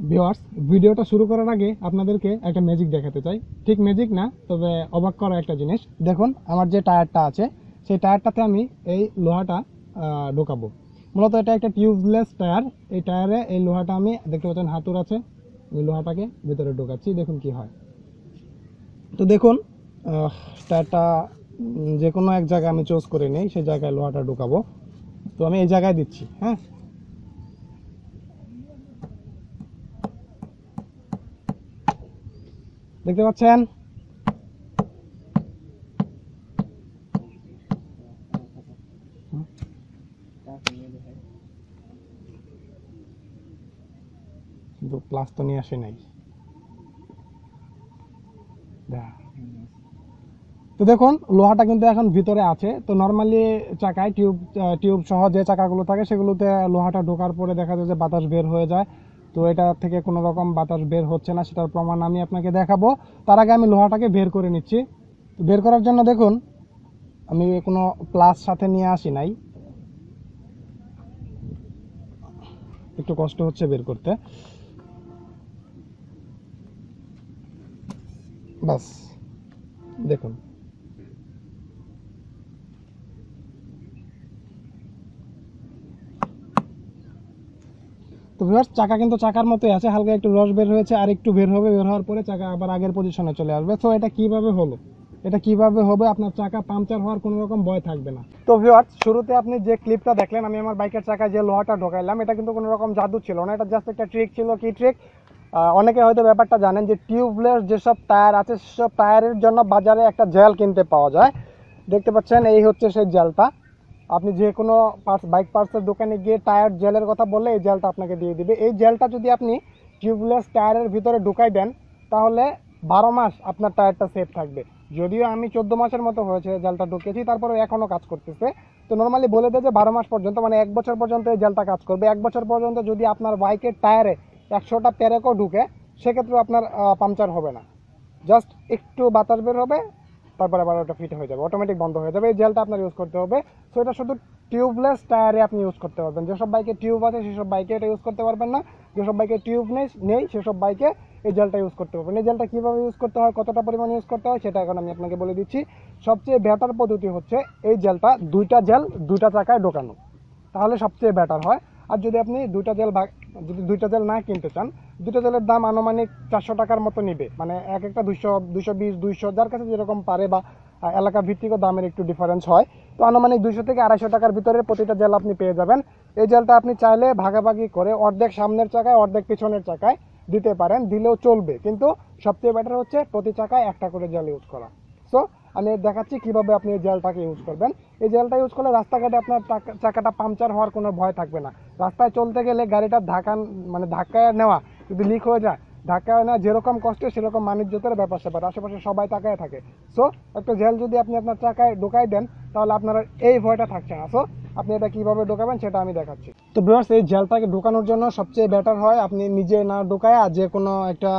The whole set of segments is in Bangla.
ভিউয়ার্স, ভিডিওটা শুরু করার আগে আপনাদেরকে একটা ম্যাজিক দেখাতে চাই। ঠিক ম্যাজিক না, তবে অবাক করা একটা জিনিস। দেখুন, আমার যে টায়ারটা আছে সেই টায়ারটাতে আমি এই লোহাটা ঢোকাবো। মূলত এটা একটা টিউবলেস টায়ার। এই টায়ারে এই লোহাটা আমি দেখতে পাচ্ছেন হাতুর আছে, ওই লোহাটাকে ভিতরে ঢোকাচ্ছি। দেখুন কি হয়। তো দেখুন, টায়ারটা যে কোনো এক জায়গায় আমি চুজ করে নিই, সেই জায়গায় লোহাটা ঢোকাবো। তো আমি এই জায়গায় দিচ্ছি। হ্যাঁ, দেখতে পাচ্ছেন। কিন্তু প্লাস তো নিয়ে আসে নাই। তো দেখুন, লোহাটা কিন্তু এখন ভিতরে আছে। তো নর্মালি চাকায় টিউব সহ যে চাকাগুলো থাকে সেগুলোতে লোহাটা ঢোকার পরে দেখা যায় যে বাতাস বের হয়ে যায়। তো এটা থেকে কোনো রকম বাতাস বের হচ্ছে না, সেটার প্রমাণ আমি আপনাকে দেখাবো। তার আগে আমি লোহাটাকে বের করে নিচ্ছি। তো বের করার জন্য দেখুন, আমি কোনো প্লাস সাথে নিয়ে আসি নাই, একটু কষ্ট হচ্ছে বের করতে। বাস, দেখুন। তো ভিউয়ার্স, চাকা কিন্তু চাকার মতোই আছে, হালকা একটু রস বের হয়েছে, আর একটু বের হবে। বের হওয়ার পরে চাকা আবার আগের পজিশনে চলে আসবে। তো এটা কিভাবে হলো, এটা কিভাবে হবে? আপনার চাকা পাংচার হওয়ার কোনো রকম ভয় থাকবে না। তো ভিউয়ার্স, শুরুতে আপনি যে ক্লিপটা দেখলেন, আমি আমার বাইকের চাকায় যে লোহাটা ঢোকাইলাম, এটা কিন্তু কোনো রকম জাদু ছিল না, এটা জাস্ট একটা ট্রিক ছিল। কি ট্রিক? অনেকে হয়তো ব্যাপারটা জানেন যে টিউবলেস যেসব টায়ার আছে সেসব টায়ারের জন্য বাজারে একটা জেল কিনতে পাওয়া যায়। দেখতে পাচ্ছেন, এই হচ্ছে সেই জেলটা। আপনি যে কোনো বাইক পার্টসের দোকানে গিয়ে টায়ার জেলের কথা বললে এই জেলটা আপনাকে দিয়ে দিবে। এই জেলটা যদি আপনি টিউবলেস টায়ারের ভিতরে ঢুকাই দেন, তাহলে 12 মাস আপনার টায়ারটা সেফ থাকবে। যদিও আমি 14 মাসের মতো হয়েছে জেলটা ঢুকিয়েছি, তারপরে এখনও কাজ করতেছে। তো নর্মালি বলে দেয় যে 12 মাস পর্যন্ত, মানে 1 বছর পর্যন্ত এই জেলটা কাজ করবে। 1 বছর পর্যন্ত যদি আপনার বাইকের টায়ারে 100টা পেরেকও ঢুকে, সেক্ষেত্রে আপনার পাংচার হবে না। জাস্ট একটু বাতাস বের হবে, তারপরে আবার ওটা ফিট হয়ে যাবে, অটোমেটিক বন্ধ হয়ে যাবে। এই জেলটা আপনার ইউজ করতে হবে। সো এটা শুধু টিউবলেস টায়ারে আপনি ইউজ করতে পারবেন। যেসব বাইকে টিউব আছে সেসব বাইকে এটা ইউজ করতে পারবেন না। যেসব বাইকে টিউব নেই সেসব বাইকে এই জেলটা ইউজ করতে পারবেন। এই জেলটা কীভাবে ইউজ করতে হয়, কতটা পরিমাণ ইউজ করতে হয়, সেটা এখন আমি আপনাকে বলে দিচ্ছি। সবচেয়ে বেটার পদ্ধতি হচ্ছে এই জেলটা দুইটা চাকায় ঢোকানো, তাহলে সবচেয়ে বেটার হয়। আর যদি আপনি দুইটা জেল না কিনতে চান, দুটো জেলের দাম আনুমানিক 400 টাকার মতো নিবে। মানে এক একটা 200, 220, 200, যার কাছে যেরকম পারে, বা এলাকা ভিত্তিকও দামের একটু ডিফারেন্স হয়। তো আনুমানিক 200 থেকে 250 টাকার ভিতরে প্রতিটা জেল আপনি পেয়ে যাবেন। এই জেলটা আপনি চাইলে ভাগাভাগি করে অর্ধেক সামনের চাকায় অর্ধেক পিছনের চাকায় দিতে পারেন, দিলেও চলবে। কিন্তু সবচেয়ে বেটার হচ্ছে প্রতি চাকায় একটা করে জেল ইউজ করা। সো আমি দেখাচ্ছি কিভাবে আপনি এই জেলটাকে ইউজ করবেন। এই জেলটা ইউজ করলে রাস্তাঘাটে আপনার চাকাটা পাংচার হওয়ার কোনো ভয় থাকবে না। রাস্তায় চলতে গেলে গাড়িটা ধাক্কায় নেওয়া যদি লিক হয়ে যায়, ধাক্কায় নেওয়া যেরকম কষ্ট, সেরকম মানিজ্যতের ব্যাপার স্যাপার, আশেপাশে সবাই তাকায় থাকে। সো একটা জেল যদি আপনি আপনার চাকায় ঢোকাই দেন, তাহলে আপনার এই ভয়টা থাকছে না। সো আপনি এটা কীভাবে ঢোকাবেন সেটা আমি দেখাচ্ছি। তো ভিউয়ার্স, এই জেলটাকে ঢোকানোর জন্য সবচেয়ে বেটার হয় আপনি নিজে না ঢোকায় যে কোনো একটা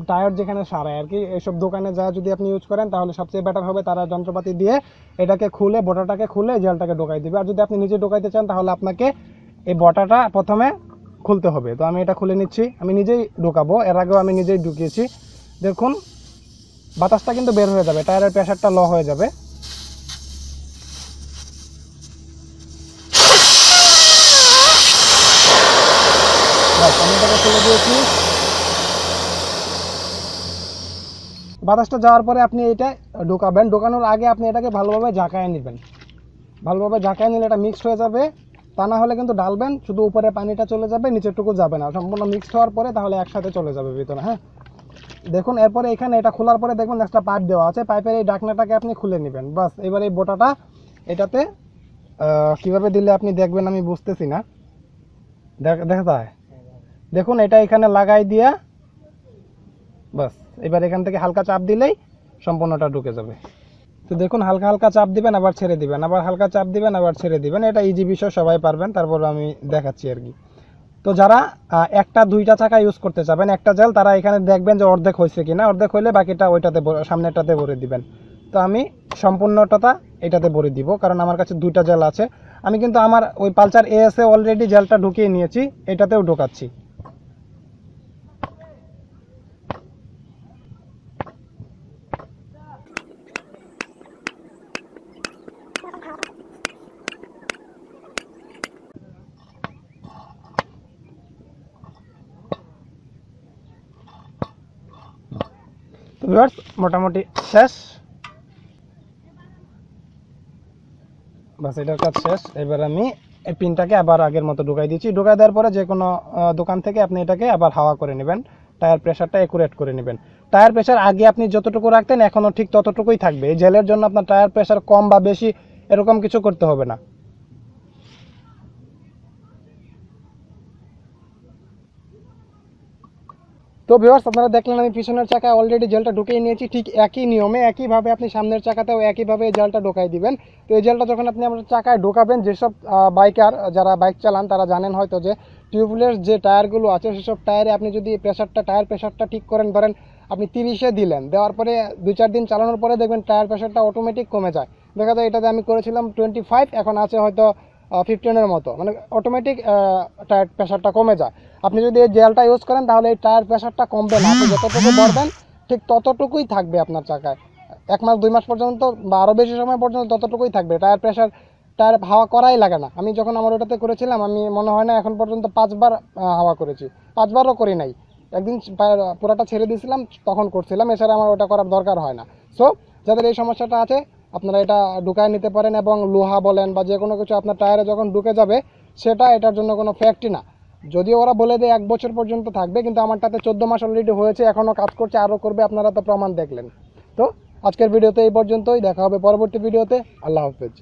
টায়ার যেখানে সারায় আর কি, এইসব দোকানে যা যদি আপনি ইউজ করেন, তাহলে সবচেয়ে বেটার হবে। তারা যন্ত্রপাতি দিয়ে এটাকে খুলে, বটাটাকে খুলে জেলটাকে ঢোকাই দিবে। আর যদি আপনি নিজে ঢোকাইতে চান, তাহলে আপনাকে এই বটাটা প্রথমে খুলতে হবে। তো আমি এটা খুলে নিচ্ছি, আমি নিজেই ঢোকাবো। এর আগেও আমি নিজেই ঢুকিয়েছি। দেখুন, বাতাসটা কিন্তু বের হয়ে যাবে, টায়ারের প্রেশারটা লো হয়ে যাবে। আমি এটাকে খুলে দিয়েছি। বাতাসটা যাওয়ার পরে আপনি এটা ঢোকাবেন। ঢোকানোর আগে আপনি এটাকে ভালোভাবে ঝাঁকায় নেবেন। ভালোভাবে ঝাঁকায় নিলে এটা মিক্সড হয়ে যাবে। তা না হলে কিন্তু ডালবেন, শুধু উপরে পানিটা চলে যাবে, নিচেরটুকু যাবে না। সম্পূর্ণ মিক্সড হওয়ার পরে তাহলে একসাথে চলে যাবে ভিতরে। হ্যাঁ, দেখুন, এরপরে এখানে এটা খোলার পরে দেখুন একটা পাইপ দেওয়া আছে। পাইপের এই ঢাকনাটাকে আপনি খুলে নেবেন। বাস, এবার এই বোটাটা এটাতে কীভাবে দিলে আপনি দেখবেন আমি বুঝতেছি না, দেখা যায়। দেখুন, এটা এখানে লাগাই দিয়া বাস, এবার এখান থেকে হালকা চাপ দিলেই সম্পূর্ণটা ঢুকে যাবে। তো দেখুন, হালকা হালকা চাপ দিবেন, আবার ছেড়ে দিবেন, আবার হালকা চাপ দিবেন, আবার ছেড়ে দিবেন। এটা ইজি বিষয়, সবাই পারবেন। তারপর আমি দেখাচ্ছি আর কি। তো যারা একটা দুইটা চাকা ইউজ করতে চাবেন একটা জেল, তারা এখানে দেখবেন যে অর্ধেক হয়েছে কিনা। অর্ধেক হইলে বাকিটা ওইটাতে, সামনেরটাতে ভরে দিবেন। তো আমি সম্পূর্ণটা এটাতে ভরে দিব, কারণ আমার কাছে দুইটা জেল আছে। আমি কিন্তু আমার ওই পালসার এএসে অলরেডি জেলটা ঢুকিয়ে নিয়েছি, এটাতেও ঢোকাচ্ছি। ভিউয়ার্স মোটামুটি শেষ, বাস এটার কাজ শেষ। এবার আমি এই পিনটাকে আবার আগের মতো ঢুকাই দিচ্ছি। ঢুকাই দেওয়ার পরে যে কোনো দোকান থেকে আপনি এটাকে আবার হাওয়া করে নেবেন, টায়ার প্রেশারটা অ্যাকুরেট করে নেবেন। টায়ার প্রেশার আগে আপনি যতটুকু রাখতেন এখনও ঠিক ততটুকুই থাকবে। এই জেলের জন্য আপনার টায়ার প্রেশার কম বা বেশি এরকম কিছু করতে হবে না। তো ভিউয়ার্স আপনারা দেখলেন আমি পিছনের চাকায় অলরেডি জেলটা ঢুকিয়ে নিয়েছি। ঠিক একই নিয়মে একইভাবে আপনি সামনের চাকাতেও একইভাবে এই জেলটা ঢোকাই দিবেন। তো এই জেলটা যখন আপনি আপনার চাকায় ঢোকাবেন, যেসব বাইকার যারা বাইক চালান তারা জানেন হয়তো যে টিউবলেস যে টায়ারগুলো আছে সেসব টায়ারে আপনি যদি টায়ার প্রেশারটা ঠিক করেন, ধরেন আপনি 30-এ দিলেন, দেওয়ার পরে 2-4 দিন চালানোর পরে দেখবেন টায়ার প্রেশারটা অটোমেটিক কমে যায়। দেখা যায় এটাতে আমি করেছিলাম 25, এখন আছে হয়তো 15-এর মতো, মানে অটোমেটিক টায়ার প্রেশারটা কমে যায়। আপনি যদি এই জেলটা ইউজ করেন তাহলে এই টায়ার প্রেশারটা কমবে না, আপনি যতটুকু ভরবেন ঠিক ততটুকুই থাকবে আপনার চাকায়। 1 মাস 2 মাস পর্যন্ত বা আরও বেশি সময় পর্যন্ত ততটুকুই থাকবে। টায়ার হাওয়া করাই লাগে না। আমি যখন আমার ওটাতে করেছিলাম আমি মনে হয় না এখন পর্যন্ত 5 বার হাওয়া করেছি, 5 বারও করি নাই। একদিন পুরাটা ছেড়ে দিয়েছিলাম তখন করছিলাম, এছাড়া আমার ওটা করার দরকার হয় না। সো যাদের এই সমস্যাটা আছে আপনারা এটা ঢুকায় নিতে পারেন, এবং লোহা বলেন বা যে কোনো কিছু আপনার টায়ারে যখন ঢুকে যাবে সেটা এটার জন্য কোনো ফ্যাক্টই না। যদিও ওরা বলে দেয় 1 বছর পর্যন্ত থাকবে, কিন্তু আমারটাতে 14 মাস অলরেডি হয়েছে, এখনও কাজ করছে, আরও করবে, আপনারা তো প্রমাণ দেখলেন। তো আজকের ভিডিওতে এই পর্যন্তই, দেখা হবে পরবর্তী ভিডিওতে। আল্লাহ হাফেজ।